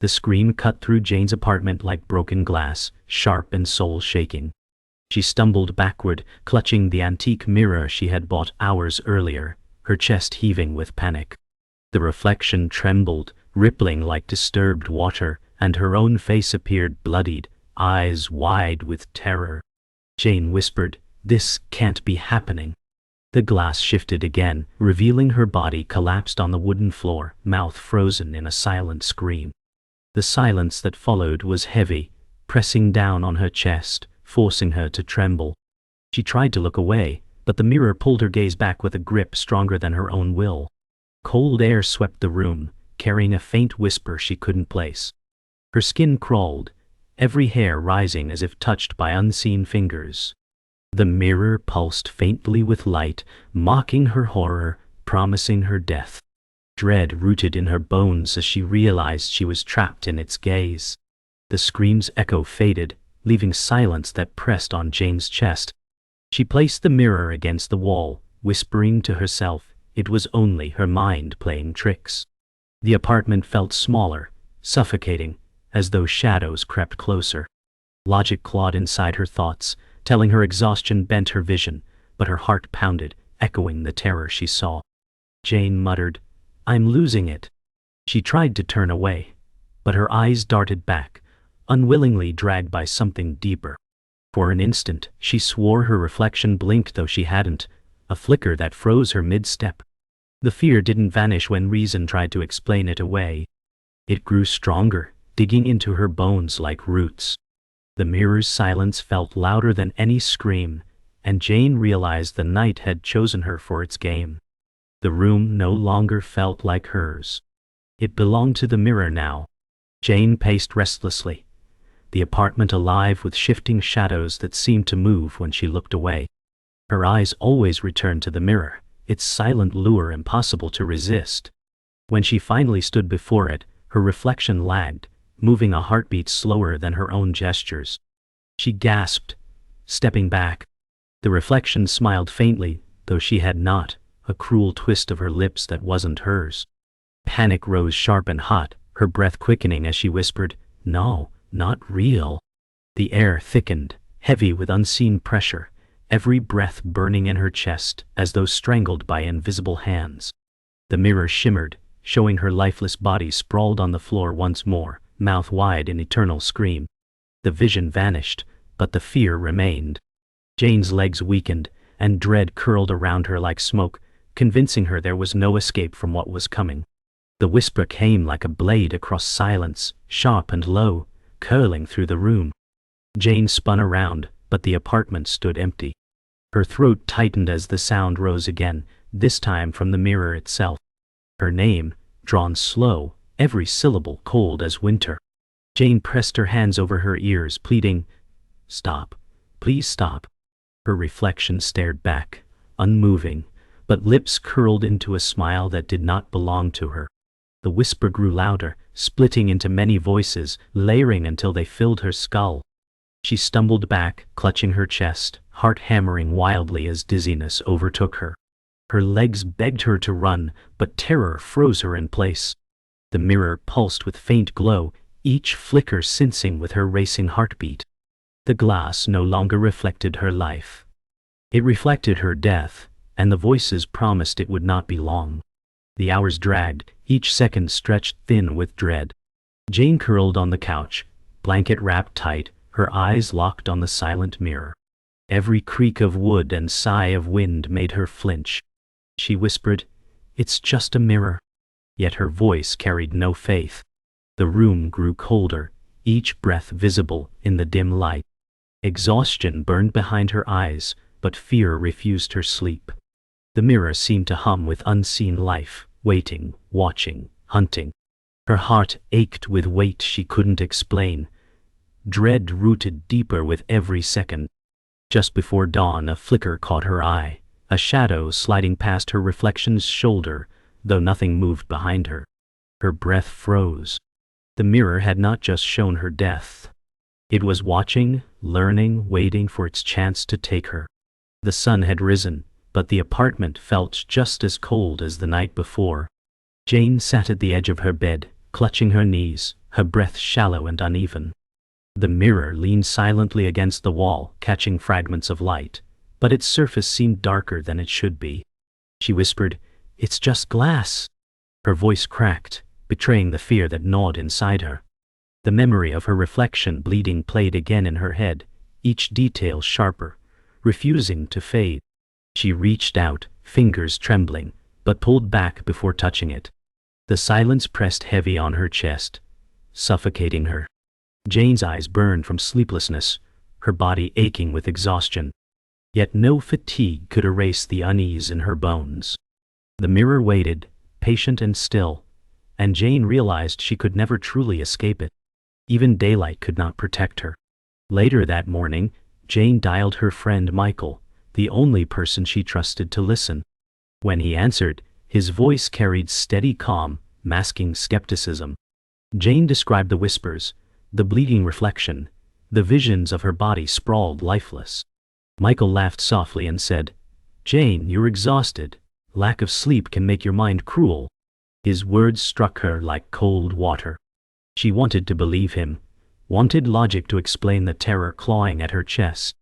The scream cut through Jane's apartment like broken glass, sharp and soul-shaking. She stumbled backward, clutching the antique mirror she had bought hours earlier, her chest heaving with panic. The reflection trembled, rippling like disturbed water, and her own face appeared bloodied, eyes wide with terror. Jane whispered, "This can't be happening." The glass shifted again, revealing her body collapsed on the wooden floor, mouth frozen in a silent scream. The silence that followed was heavy, pressing down on her chest, forcing her to tremble. She tried to look away, but the mirror pulled her gaze back with a grip stronger than her own will. Cold air swept the room, carrying a faint whisper she couldn't place. Her skin crawled, every hair rising as if touched by unseen fingers. The mirror pulsed faintly with light, mocking her horror, promising her death. Dread rooted in her bones as she realized she was trapped in its gaze. The scream's echo faded, leaving silence that pressed on Jane's chest. She placed the mirror against the wall, whispering to herself it was only her mind playing tricks. The apartment felt smaller, suffocating, as though shadows crept closer. Logic clawed inside her thoughts, telling her exhaustion bent her vision, but her heart pounded, echoing the terror she saw. Jane muttered, "I'm losing it." She tried to turn away, but her eyes darted back, unwillingly dragged by something deeper. For an instant, she swore her reflection blinked though she hadn't, a flicker that froze her mid-step. The fear didn't vanish when reason tried to explain it away. It grew stronger, digging into her bones like roots. The mirror's silence felt louder than any scream, and Jane realized the night had chosen her for its game. The room no longer felt like hers. It belonged to the mirror now. Jane paced restlessly, the apartment alive with shifting shadows that seemed to move when she looked away. Her eyes always returned to the mirror, its silent lure impossible to resist. When she finally stood before it, her reflection lagged, moving a heartbeat slower than her own gestures. She gasped, stepping back. The reflection smiled faintly, though she had not, a cruel twist of her lips that wasn't hers. Panic rose sharp and hot, her breath quickening as she whispered, "No, not real." The air thickened, heavy with unseen pressure, every breath burning in her chest as though strangled by invisible hands. The mirror shimmered, showing her lifeless body sprawled on the floor once more, mouth wide in eternal scream. The vision vanished, but the fear remained. Jane's legs weakened, and dread curled around her like smoke, convincing her there was no escape from what was coming. The whisper came like a blade across silence, sharp and low, curling through the room. Jane spun around, but the apartment stood empty. Her throat tightened as the sound rose again, this time from the mirror itself. Her name, drawn slow, every syllable cold as winter. Jane pressed her hands over her ears, pleading, "Stop, please stop." Her reflection stared back, unmoving, but lips curled into a smile that did not belong to her. The whisper grew louder, splitting into many voices, layering until they filled her skull. She stumbled back, clutching her chest, heart hammering wildly as dizziness overtook her. Her legs begged her to run, but terror froze her in place. The mirror pulsed with faint glow, each flicker sensing with her racing heartbeat. The glass no longer reflected her life. It reflected her death, and the voices promised it would not be long. The hours dragged, each second stretched thin with dread. Jane curled on the couch, blanket wrapped tight, her eyes locked on the silent mirror. Every creak of wood and sigh of wind made her flinch. She whispered, "It's just a mirror." Yet her voice carried no faith. The room grew colder, each breath visible in the dim light. Exhaustion burned behind her eyes, but fear refused her sleep. The mirror seemed to hum with unseen life, waiting, watching, hunting. Her heart ached with weight she couldn't explain. Dread rooted deeper with every second. Just before dawn, a flicker caught her eye, a shadow sliding past her reflection's shoulder, though nothing moved behind her. Her breath froze. The mirror had not just shown her death. It was watching, learning, waiting for its chance to take her. The sun had risen, but the apartment felt just as cold as the night before. Jane sat at the edge of her bed, clutching her knees, her breath shallow and uneven. The mirror leaned silently against the wall, catching fragments of light, but its surface seemed darker than it should be. She whispered, "It's just glass." Her voice cracked, betraying the fear that gnawed inside her. The memory of her reflection bleeding played again in her head, each detail sharper, refusing to fade. She reached out, fingers trembling, but pulled back before touching it. The silence pressed heavy on her chest, suffocating her. Jane's eyes burned from sleeplessness, her body aching with exhaustion. Yet no fatigue could erase the unease in her bones. The mirror waited, patient and still, and Jane realized she could never truly escape it. Even daylight could not protect her. Later that morning, Jane dialed her friend Michael, the only person she trusted to listen. When he answered, his voice carried steady calm, masking skepticism. Jane described the whispers, the bleeding reflection, the visions of her body sprawled lifeless. Michael laughed softly and said, "Jane, you're exhausted. Lack of sleep can make your mind cruel." His words struck her like cold water. She wanted to believe him, wanted logic to explain the terror clawing at her chest.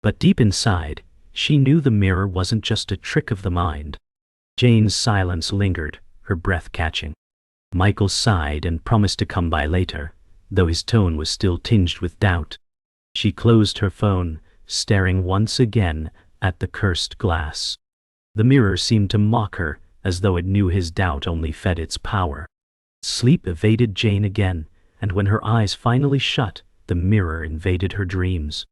But deep inside, she knew the mirror wasn't just a trick of the mind. Jane's silence lingered, her breath catching. Michael sighed and promised to come by later, though his tone was still tinged with doubt. She closed her phone, staring once again at the cursed glass. The mirror seemed to mock her, as though it knew his doubt only fed its power. Sleep evaded Jane again, and when her eyes finally shut, the mirror invaded her dreams.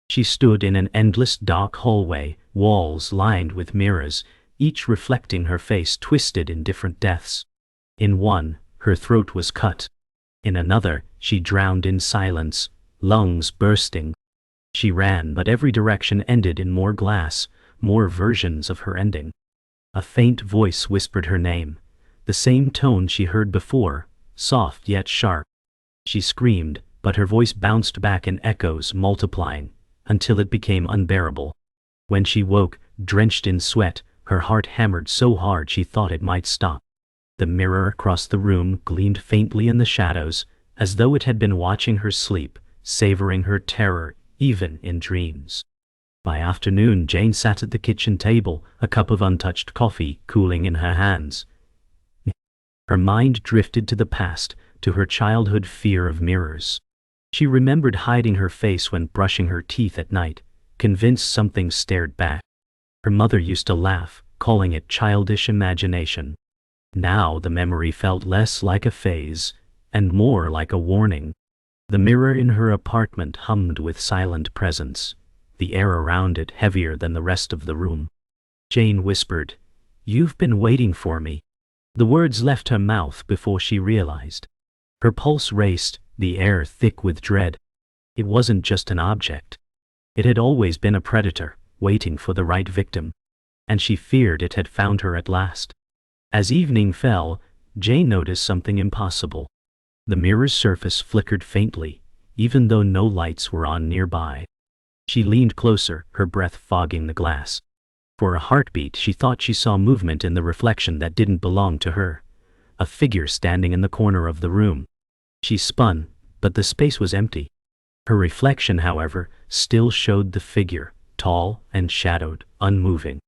She stood in an endless dark hallway, walls lined with mirrors, each reflecting her face twisted in different deaths. In one, her throat was cut. In another, she drowned in silence, lungs bursting. She ran, but every direction ended in more glass, more versions of her ending. A faint voice whispered her name, the same tone she heard before, soft yet sharp. She screamed, but her voice bounced back in echoes, multiplying, until it became unbearable. When she woke, drenched in sweat, her heart hammered so hard she thought it might stop. The mirror across the room gleamed faintly in the shadows, as though it had been watching her sleep, savoring her terror, even in dreams. By afternoon, Jane sat at the kitchen table, a cup of untouched coffee cooling in her hands. Her mind drifted to the past, to her childhood fear of mirrors. She remembered hiding her face when brushing her teeth at night, convinced something stared back. Her mother used to laugh, calling it childish imagination. Now the memory felt less like a phase, and more like a warning. The mirror in her apartment hummed with silent presence, the air around it heavier than the rest of the room. Jane whispered, "You've been waiting for me." The words left her mouth before she realized. Her pulse raced, the air thick with dread. It wasn't just an object. It had always been a predator, waiting for the right victim. And she feared it had found her at last. As evening fell, Jane noticed something impossible. The mirror's surface flickered faintly, even though no lights were on nearby. She leaned closer, her breath fogging the glass. For a heartbeat, she thought she saw movement in the reflection that didn't belong to her. A figure standing in the corner of the room. She spun, but the space was empty. Her reflection, however, still showed the figure, tall and shadowed, unmoving.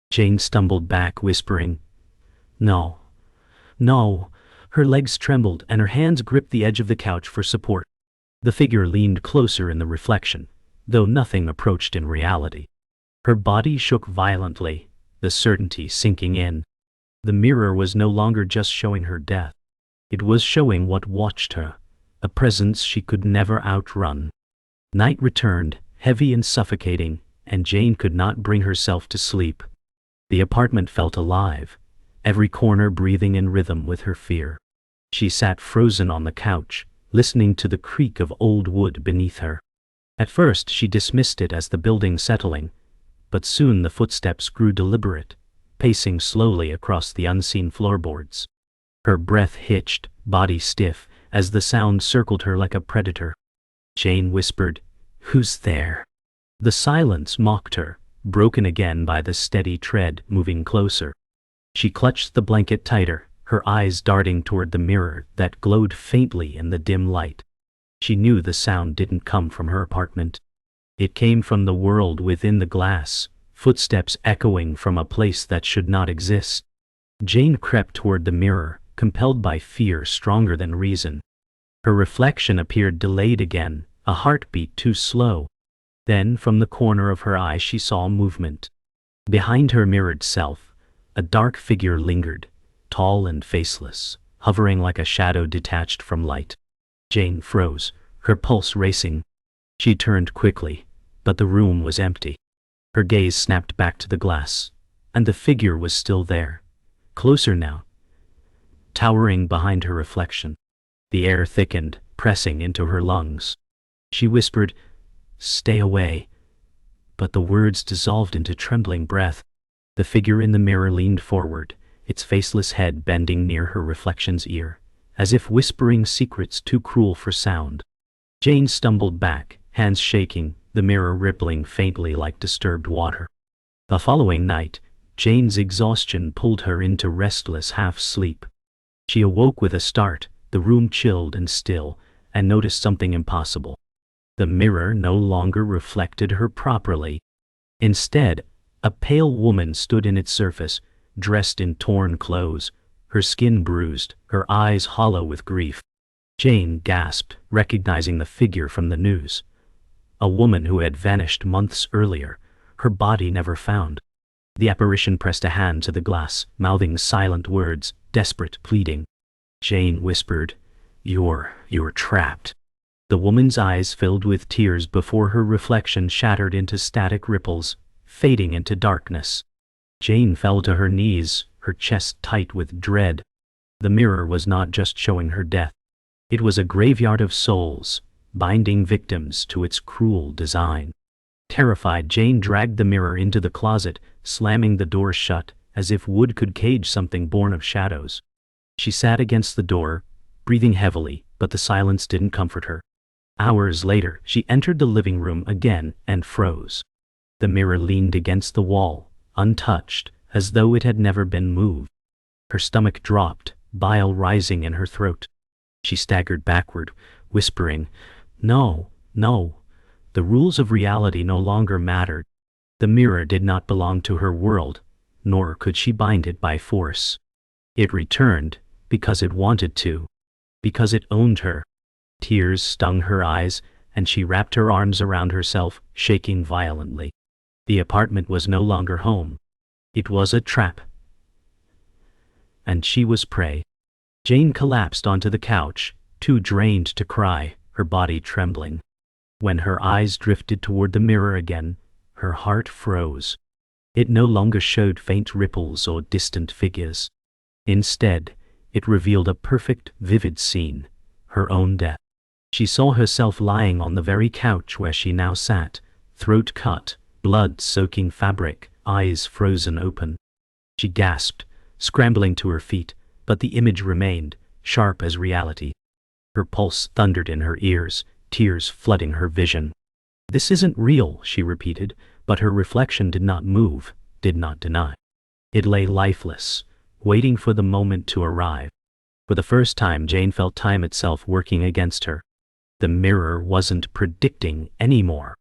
Jane stumbled back, whispering, "No, no." Her legs trembled and her hands gripped the edge of the couch for support. The figure leaned closer in the reflection, though nothing approached in reality. Her body shook violently, the certainty sinking in. The mirror was no longer just showing her death. It was showing what watched her, a presence she could never outrun. Night returned, heavy and suffocating, and Jane could not bring herself to sleep. The apartment felt alive, every corner breathing in rhythm with her fear. She sat frozen on the couch, listening to the creak of old wood beneath her. At first she dismissed it as the building settling, but soon the footsteps grew deliberate, pacing slowly across the unseen floorboards. Her breath hitched, body stiff, as the sound circled her like a predator. Jane whispered, "Who's there?" The silence mocked her, broken again by the steady tread moving closer. She clutched the blanket tighter, her eyes darting toward the mirror that glowed faintly in the dim light. She knew the sound didn't come from her apartment. It came from the world within the glass, footsteps echoing from a place that should not exist. Jane crept toward the mirror, compelled by fear stronger than reason. Her reflection appeared delayed again, a heartbeat too slow. Then, from the corner of her eye, she saw movement. Behind her mirrored self, a dark figure lingered, tall and faceless, hovering like a shadow detached from light. Jane froze, her pulse racing. She turned quickly, but the room was empty. Her gaze snapped back to the glass, and the figure was still there, closer now, towering behind her reflection. The air thickened, pressing into her lungs. She whispered, "Stay away," but the words dissolved into trembling breath. The figure in the mirror leaned forward, its faceless head bending near her reflection's ear, as if whispering secrets too cruel for sound. Jane stumbled back, hands shaking, the mirror rippling faintly like disturbed water. The following night, Jane's exhaustion pulled her into restless half-sleep. She awoke with a start, the room chilled and still, and noticed something impossible. The mirror no longer reflected her properly. Instead, a pale woman stood in its surface, dressed in torn clothes, her skin bruised, her eyes hollow with grief. Jane gasped, recognizing the figure from the news. A woman who had vanished months earlier, her body never found. The apparition pressed a hand to the glass, mouthing silent words, desperate, pleading. Jane whispered, You're trapped." The woman's eyes filled with tears before her reflection shattered into static ripples, fading into darkness. Jane fell to her knees, her chest tight with dread. The mirror was not just showing her death. It was a graveyard of souls, binding victims to its cruel design. Terrified, Jane dragged the mirror into the closet, slamming the door shut, as if wood could cage something born of shadows. She sat against the door, breathing heavily, but the silence didn't comfort her. Hours later, she entered the living room again and froze. The mirror leaned against the wall, untouched, as though it had never been moved. Her stomach dropped, bile rising in her throat. She staggered backward, whispering, "No, no." The rules of reality no longer mattered. The mirror did not belong to her world, nor could she bind it by force. It returned, because it wanted to, because it owned her. Tears stung her eyes, and she wrapped her arms around herself, shaking violently. The apartment was no longer home. It was a trap. And she was prey. Jane collapsed onto the couch, too drained to cry, her body trembling. When her eyes drifted toward the mirror again, her heart froze. It no longer showed faint ripples or distant figures. Instead, it revealed a perfect, vivid scene, her own death. She saw herself lying on the very couch where she now sat, throat cut, blood soaking fabric, eyes frozen open. She gasped, scrambling to her feet, but the image remained, sharp as reality. Her pulse thundered in her ears, tears flooding her vision. "This isn't real," she repeated, but her reflection did not move, did not deny. It lay lifeless, waiting for the moment to arrive. For the first time, Jane felt time itself working against her. The mirror wasn't predicting anymore.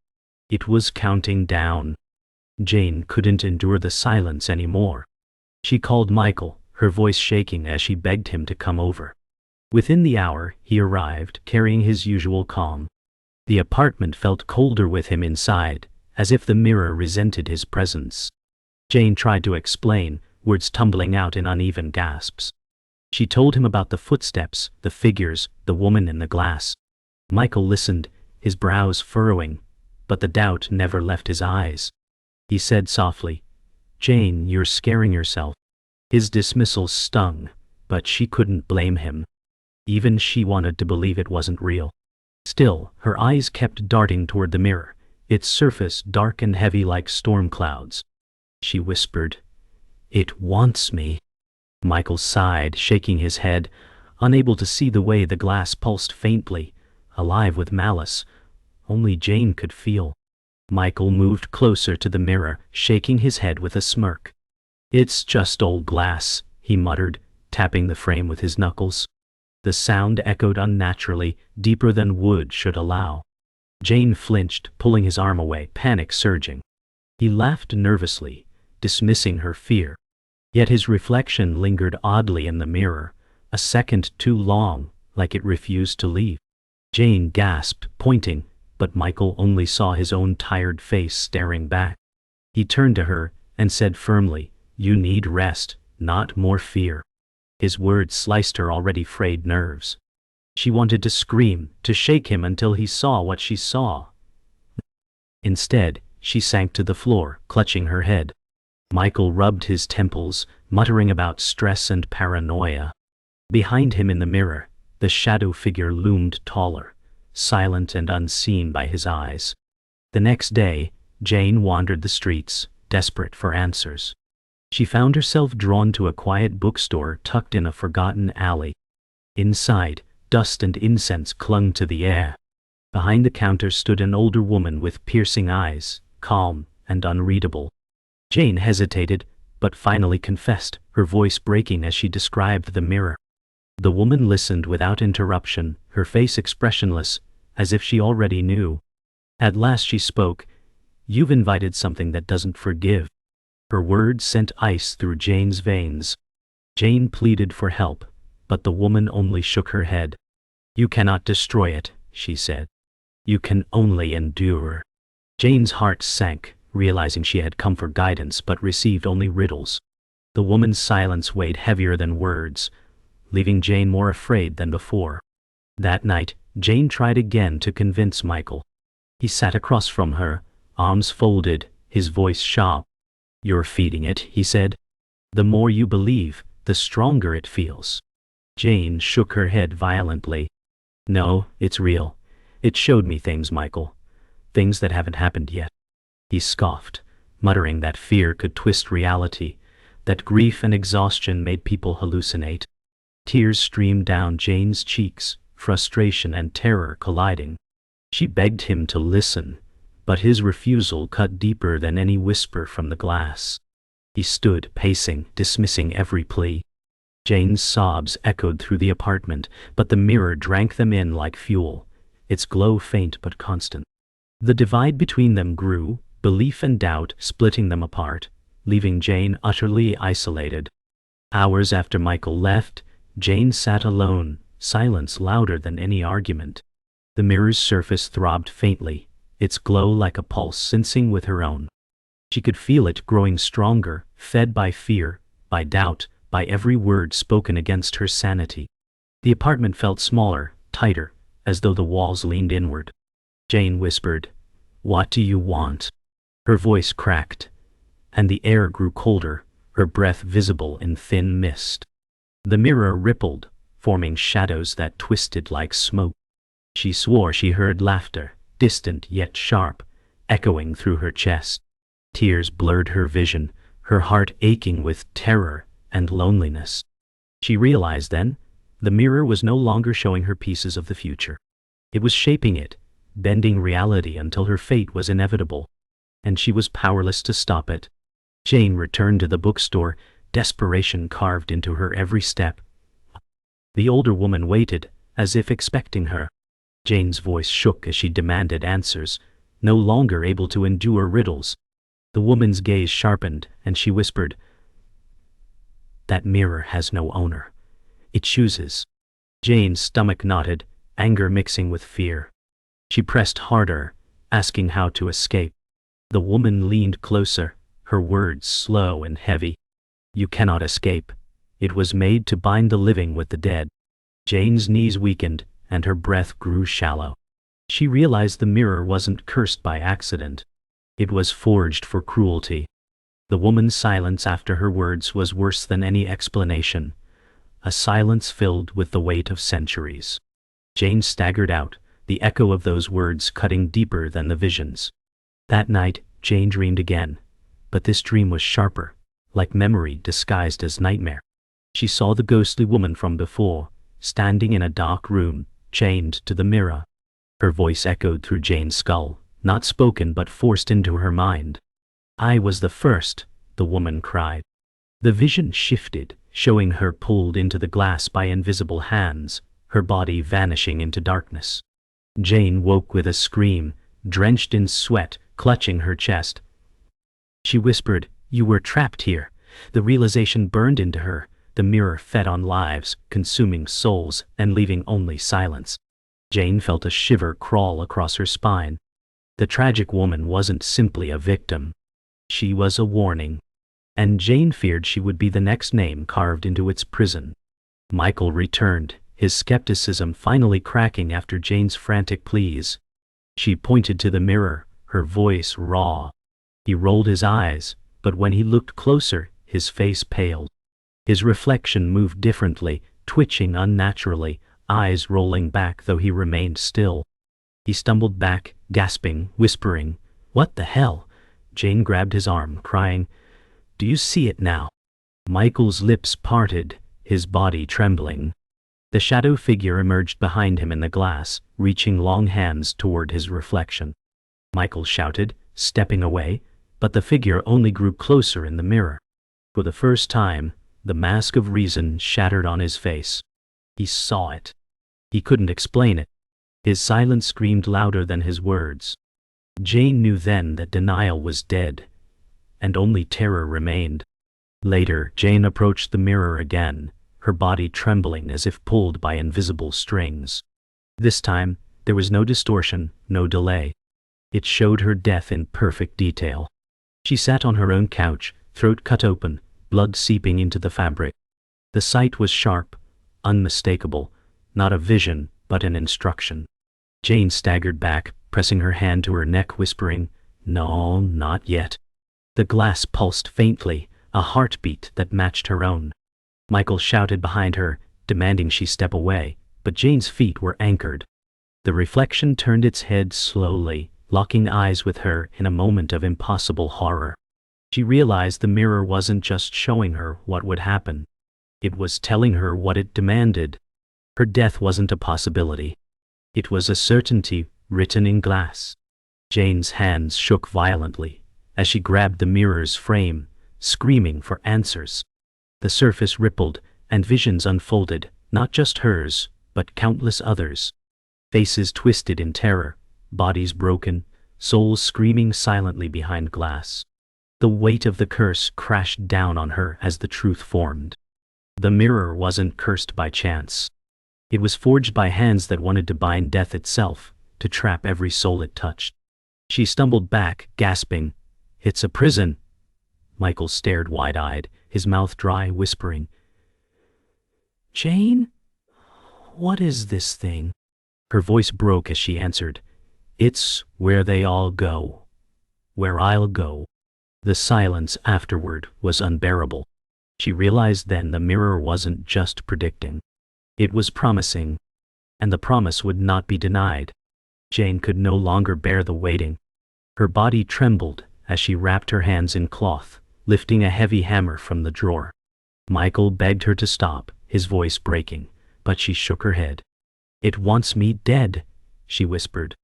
It was counting down. Jane couldn't endure the silence anymore. She called Michael, her voice shaking as she begged him to come over. Within the hour, he arrived, carrying his usual calm. The apartment felt colder with him inside, as if the mirror resented his presence. Jane tried to explain, words tumbling out in uneven gasps. She told him about the footsteps, the figures, the woman in the glass. Michael listened, his brows furrowing, but the doubt never left his eyes. He said softly, "Jane, you're scaring yourself." His dismissal stung, but she couldn't blame him. Even she wanted to believe it wasn't real. Still, her eyes kept darting toward the mirror, its surface dark and heavy like storm clouds. She whispered, "It wants me." Michael sighed, shaking his head, unable to see the way the glass pulsed faintly, alive with malice. Only Jane could feel. Michael moved closer to the mirror, shaking his head with a smirk. "It's just old glass," he muttered, tapping the frame with his knuckles. The sound echoed unnaturally, deeper than wood should allow. Jane flinched, pulling his arm away, panic surging. He laughed nervously, dismissing her fear. Yet his reflection lingered oddly in the mirror, a second too long, like it refused to leave. Jane gasped, pointing, but Michael only saw his own tired face staring back. He turned to her and said firmly, "You need rest, not more fear." His words sliced her already frayed nerves. She wanted to scream, to shake him until he saw what she saw. Instead, she sank to the floor, clutching her head. Michael rubbed his temples, muttering about stress and paranoia. Behind him in the mirror, the shadow figure loomed taller, silent and unseen by his eyes. The next day, Jane wandered the streets, desperate for answers. She found herself drawn to a quiet bookstore tucked in a forgotten alley. Inside, dust and incense clung to the air. Behind the counter stood an older woman with piercing eyes, calm and unreadable. Jane hesitated, but finally confessed, her voice breaking as she described the mirror. The woman listened without interruption, her face expressionless, as if she already knew. At last she spoke, "You've invited something that doesn't forgive." Her words sent ice through Jane's veins. Jane pleaded for help, but the woman only shook her head. "You cannot destroy it," she said. "You can only endure." Jane's heart sank, realizing she had come for guidance but received only riddles. The woman's silence weighed heavier than words, leaving Jane more afraid than before. That night, Jane tried again to convince Michael. He sat across from her, arms folded, his voice sharp. "You're feeding it," he said. "The more you believe, the stronger it feels." Jane shook her head violently. "No, it's real. It showed me things, Michael. Things that haven't happened yet." He scoffed, muttering that fear could twist reality, that grief and exhaustion made people hallucinate. Tears streamed down Jane's cheeks, frustration and terror colliding. She begged him to listen, but his refusal cut deeper than any whisper from the glass. He stood, pacing, dismissing every plea. Jane's sobs echoed through the apartment, but the mirror drank them in like fuel, its glow faint but constant. The divide between them grew, belief and doubt splitting them apart, leaving Jane utterly isolated. Hours after Michael left, Jane sat alone, silence louder than any argument. The mirror's surface throbbed faintly, its glow like a pulse sensing with her own. She could feel it growing stronger, fed by fear, by doubt, by every word spoken against her sanity. The apartment felt smaller, tighter, as though the walls leaned inward. Jane whispered, "What do you want?" Her voice cracked, and the air grew colder, her breath visible in thin mist. The mirror rippled, forming shadows that twisted like smoke. She swore she heard laughter, distant yet sharp, echoing through her chest. Tears blurred her vision, her heart aching with terror and loneliness. She realized then, the mirror was no longer showing her pieces of the future. It was shaping it, bending reality until her fate was inevitable, and she was powerless to stop it. Jane returned to the bookstore, desperation carved into her every step. The older woman waited, as if expecting her. Jane's voice shook as she demanded answers, no longer able to endure riddles. The woman's gaze sharpened, and she whispered, "That mirror has no owner. It chooses." Jane's stomach knotted, anger mixing with fear. She pressed harder, asking how to escape. The woman leaned closer, her words slow and heavy. "You cannot escape. It was made to bind the living with the dead." Jane's knees weakened, and her breath grew shallow. She realized the mirror wasn't cursed by accident. It was forged for cruelty. The woman's silence after her words was worse than any explanation, a silence filled with the weight of centuries. Jane staggered out, the echo of those words cutting deeper than the visions. That night, Jane dreamed again, but this dream was sharper, like memory disguised as nightmare. She saw the ghostly woman from before, standing in a dark room, chained to the mirror. Her voice echoed through Jane's skull, not spoken but forced into her mind. "I was the first," the woman cried. The vision shifted, showing her pulled into the glass by invisible hands, her body vanishing into darkness. Jane woke with a scream, drenched in sweat, clutching her chest. She whispered, "You were trapped here." The realization burned into her. The mirror fed on lives, consuming souls, and leaving only silence. Jane felt a shiver crawl across her spine. The tragic woman wasn't simply a victim. She was a warning. And Jane feared she would be the next name carved into its prison. Michael returned, his skepticism finally cracking after Jane's frantic pleas. She pointed to the mirror, her voice raw. He rolled his eyes, but when he looked closer, his face paled. His reflection moved differently, twitching unnaturally, eyes rolling back though he remained still. He stumbled back, gasping, whispering, "What the hell?" Jane grabbed his arm, crying, "Do you see it now?" Michael's lips parted, his body trembling. The shadow figure emerged behind him in the glass, reaching long hands toward his reflection. Michael shouted, stepping away, but the figure only grew closer in the mirror. For the first time, the mask of reason shattered on his face. He saw it. He couldn't explain it. His silence screamed louder than his words. Jane knew then that denial was dead, and only terror remained. Later, Jane approached the mirror again, her body trembling as if pulled by invisible strings. This time, there was no distortion, no delay. It showed her death in perfect detail. She sat on her own couch, throat cut open, blood seeping into the fabric. The sight was sharp, unmistakable, not a vision, but an instruction. Jane staggered back, pressing her hand to her neck, whispering, "No, not yet." The glass pulsed faintly, a heartbeat that matched her own. Michael shouted behind her, demanding she step away, but Jane's feet were anchored. The reflection turned its head slowly, locking eyes with her in a moment of impossible horror. She realized the mirror wasn't just showing her what would happen. It was telling her what it demanded. Her death wasn't a possibility. It was a certainty written in glass. Jane's hands shook violently as she grabbed the mirror's frame, screaming for answers. The surface rippled, and visions unfolded, not just hers, but countless others. Faces twisted in terror, bodies broken, souls screaming silently behind glass. The weight of the curse crashed down on her as the truth formed. The mirror wasn't cursed by chance. It was forged by hands that wanted to bind death itself, to trap every soul it touched. She stumbled back, gasping, "It's a prison." Michael stared wide-eyed, his mouth dry, whispering, "Jane? What is this thing?" Her voice broke as she answered, "It's where they all go. Where I'll go." The silence afterward was unbearable. She realized then the mirror wasn't just predicting. It was promising, and the promise would not be denied. Jane could no longer bear the waiting. Her body trembled as she wrapped her hands in cloth, lifting a heavy hammer from the drawer. Michael begged her to stop, his voice breaking, but she shook her head. "It wants me dead," she whispered.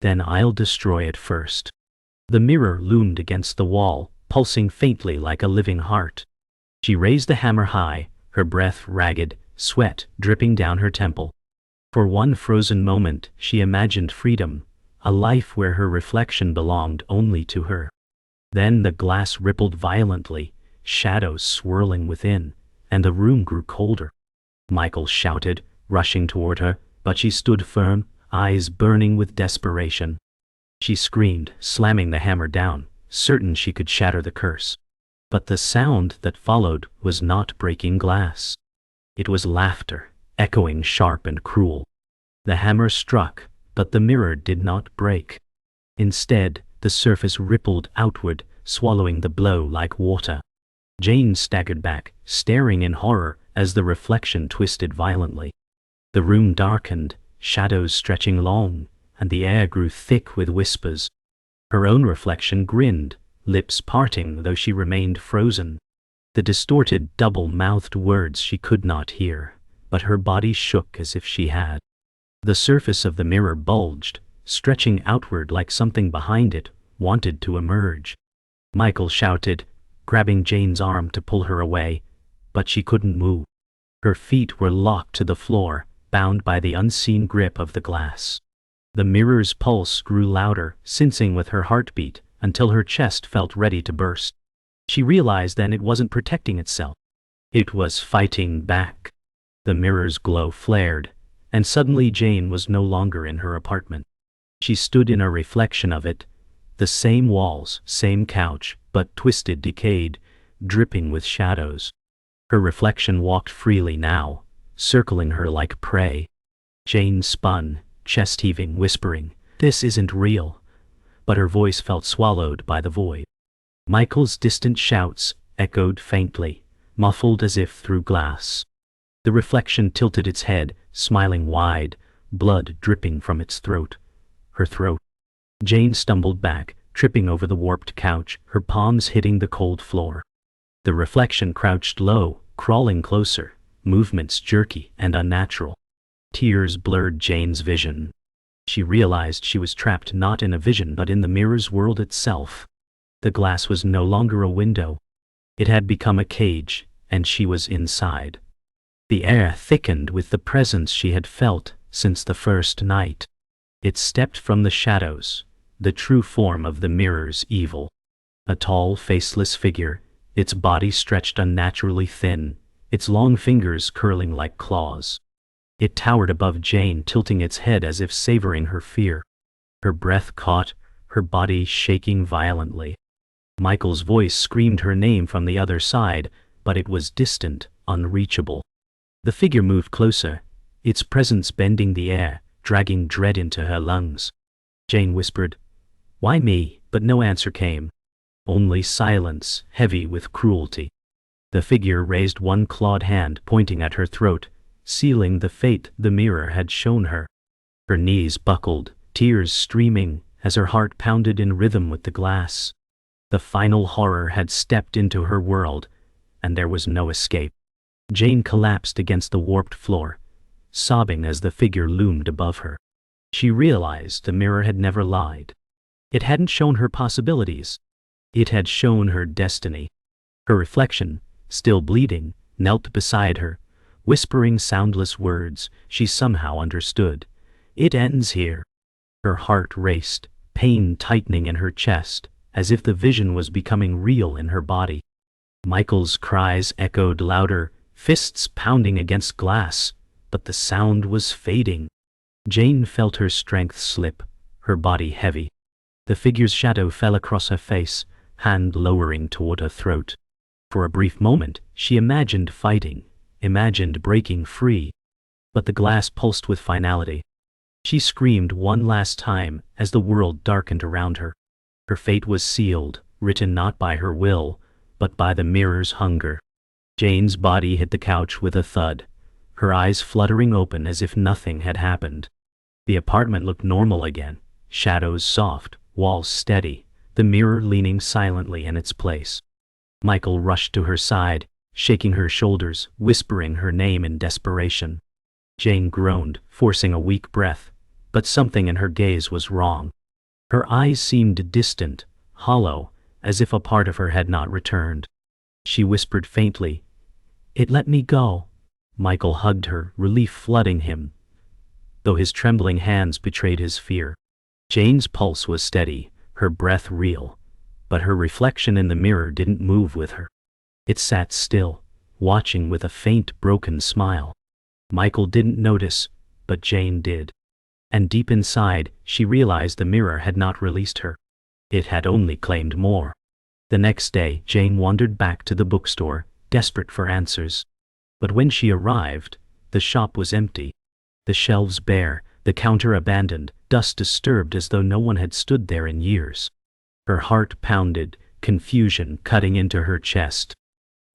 "Then I'll destroy it first." The mirror loomed against the wall, pulsing faintly like a living heart. She raised the hammer high, her breath ragged, sweat dripping down her temple. For one frozen moment, she imagined freedom, a life where her reflection belonged only to her. Then the glass rippled violently, shadows swirling within, and the room grew colder. Michael shouted, rushing toward her, but she stood firm, eyes burning with desperation. She screamed, slamming the hammer down, certain she could shatter the curse. But the sound that followed was not breaking glass. It was laughter, echoing sharp and cruel. The hammer struck, but the mirror did not break. Instead, the surface rippled outward, swallowing the blow like water. Jane staggered back, staring in horror as the reflection twisted violently. The room darkened, shadows stretching long, and the air grew thick with whispers. Her own reflection grinned, lips parting though she remained frozen. The distorted, double-mouthed words she could not hear, but her body shook as if she had. The surface of the mirror bulged, stretching outward like something behind it wanted to emerge. Michael shouted, grabbing Jane's arm to pull her away, but she couldn't move. Her feet were locked to the floor, bound by the unseen grip of the glass. The mirror's pulse grew louder, syncing with her heartbeat, until her chest felt ready to burst. She realized then it wasn't protecting itself. It was fighting back. The mirror's glow flared, and suddenly Jane was no longer in her apartment. She stood in a reflection of it, the same walls, same couch, but twisted, decayed, dripping with shadows. Her reflection walked freely now, circling her like prey. Jane spun, chest heaving, whispering, "This isn't real." But her voice felt swallowed by the void. Michael's distant shouts echoed faintly, muffled as if through glass. The reflection tilted its head, smiling wide, blood dripping from its throat. Her throat. Jane stumbled back, tripping over the warped couch, her palms hitting the cold floor. The reflection crouched low, crawling closer, movements jerky and unnatural. Tears blurred Jane's vision. She realized she was trapped not in a vision but in the mirror's world itself. The glass was no longer a window. It had become a cage, and she was inside. The air thickened with the presence she had felt since the first night. It stepped from the shadows, the true form of the mirror's evil. A tall, faceless figure, its body stretched unnaturally thin, its long fingers curling like claws. It towered above Jane, tilting its head as if savoring her fear. Her breath caught, her body shaking violently. Michael's voice screamed her name from the other side, but it was distant, unreachable. The figure moved closer, its presence bending the air, dragging dread into her lungs. Jane whispered, "Why me?" But no answer came. Only silence, heavy with cruelty. The figure raised one clawed hand, pointing at her throat, sealing the fate the mirror had shown her. Her knees buckled, tears streaming, as her heart pounded in rhythm with the glass. The final horror had stepped into her world, and there was no escape. Jane collapsed against the warped floor, sobbing as the figure loomed above her. She realized the mirror had never lied. It hadn't shown her possibilities. It had shown her destiny. Her reflection, still bleeding, knelt beside her, whispering soundless words she somehow understood. "It ends here." Her heart raced, pain tightening in her chest, as if the vision was becoming real in her body. Michael's cries echoed louder, fists pounding against glass, but the sound was fading. Jane felt her strength slip, her body heavy. The figure's shadow fell across her face, hand lowering toward her throat. For a brief moment, she imagined fighting, imagined breaking free. But the glass pulsed with finality. She screamed one last time as the world darkened around her. Her fate was sealed, written not by her will, but by the mirror's hunger. Jane's body hit the couch with a thud, her eyes fluttering open as if nothing had happened. The apartment looked normal again, shadows soft, walls steady, the mirror leaning silently in its place. Michael rushed to her side, shaking her shoulders, whispering her name in desperation. Jane groaned, forcing a weak breath, but something in her gaze was wrong. Her eyes seemed distant, hollow, as if a part of her had not returned. She whispered faintly, "It let me go." Michael hugged her, relief flooding him, though his trembling hands betrayed his fear. Jane's pulse was steady, her breath real, but her reflection in the mirror didn't move with her. It sat still, watching with a faint, broken smile. Michael didn't notice, but Jane did. And deep inside, she realized the mirror had not released her. It had only claimed more. The next day, Jane wandered back to the bookstore, desperate for answers. But when she arrived, the shop was empty. The shelves bare, the counter abandoned, dust disturbed as though no one had stood there in years. Her heart pounded, confusion cutting into her chest.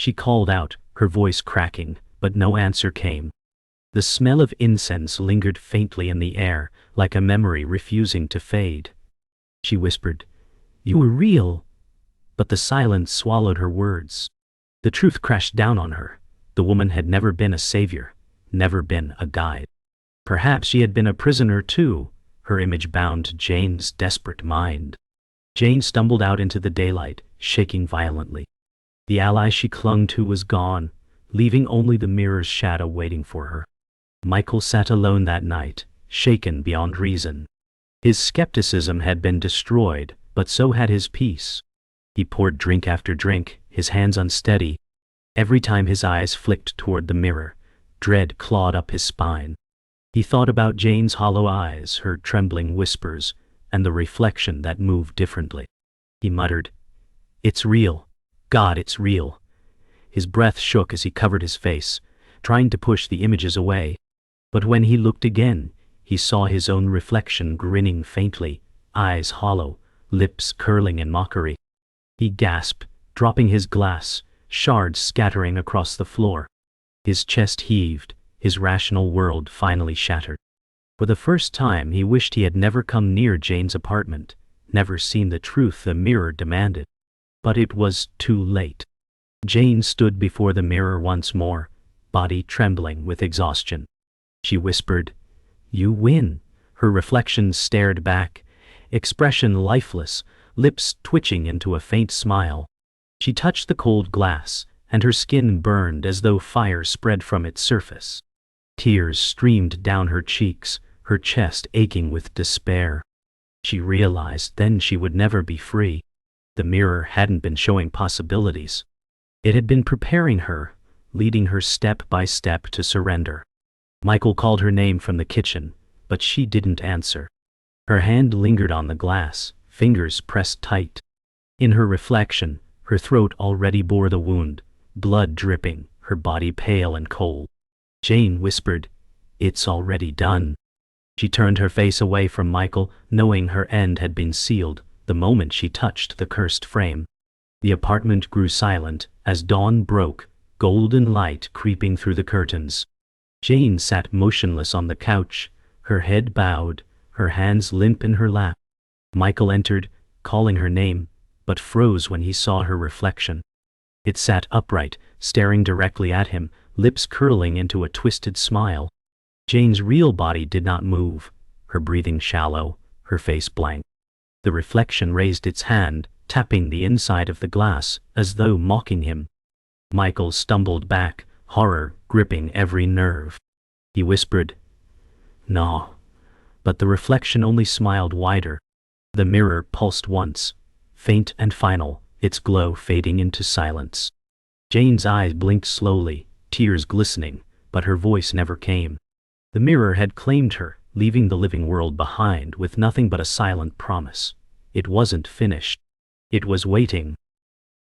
She called out, her voice cracking, but no answer came. The smell of incense lingered faintly in the air, like a memory refusing to fade. She whispered, "You were real." But the silence swallowed her words. The truth crashed down on her. The woman had never been a savior, never been a guide. Perhaps she had been a prisoner too, her image bound to Jane's desperate mind. Jane stumbled out into the daylight, shaking violently. The ally she clung to was gone, leaving only the mirror's shadow waiting for her. Michael sat alone that night, shaken beyond reason. His skepticism had been destroyed, but so had his peace. He poured drink after drink, his hands unsteady. Every time his eyes flicked toward the mirror, dread clawed up his spine. He thought about Jane's hollow eyes, her trembling whispers, and the reflection that moved differently. He muttered, "It's real. God, it's real." His breath shook as he covered his face, trying to push the images away. But when he looked again, he saw his own reflection grinning faintly, eyes hollow, lips curling in mockery. He gasped, dropping his glass, shards scattering across the floor. His chest heaved, his rational world finally shattered. For the first time he wished he had never come near Jane's apartment, never seen the truth the mirror demanded. But it was too late. Jane stood before the mirror once more, body trembling with exhaustion. She whispered, "You win." Her reflection stared back, expression lifeless, lips twitching into a faint smile. She touched the cold glass, and her skin burned as though fire spread from its surface. Tears streamed down her cheeks, her chest aching with despair. She realized then she would never be free. The mirror hadn't been showing possibilities. It had been preparing her, leading her step by step to surrender. Michael called her name from the kitchen, but she didn't answer. Her hand lingered on the glass, fingers pressed tight. In her reflection, her throat already bore the wound, blood dripping, her body pale and cold. Jane whispered, "It's already done." She turned her face away from Michael, knowing her end had been sealed the moment she touched the cursed frame. The apartment grew silent as dawn broke, golden light creeping through the curtains. Jane sat motionless on the couch, her head bowed, her hands limp in her lap. Michael entered, calling her name, but froze when he saw her reflection. It sat upright, staring directly at him, lips curling into a twisted smile. Jane's real body did not move, her breathing shallow, her face blank. The reflection raised its hand, tapping the inside of the glass, as though mocking him. Michael stumbled back, horror gripping every nerve. He whispered, "No." But the reflection only smiled wider. The mirror pulsed once, faint and final, its glow fading into silence. Jane's eyes blinked slowly, tears glistening, but her voice never came. The mirror had claimed her, leaving the living world behind with nothing but a silent promise. It wasn't finished. It was waiting.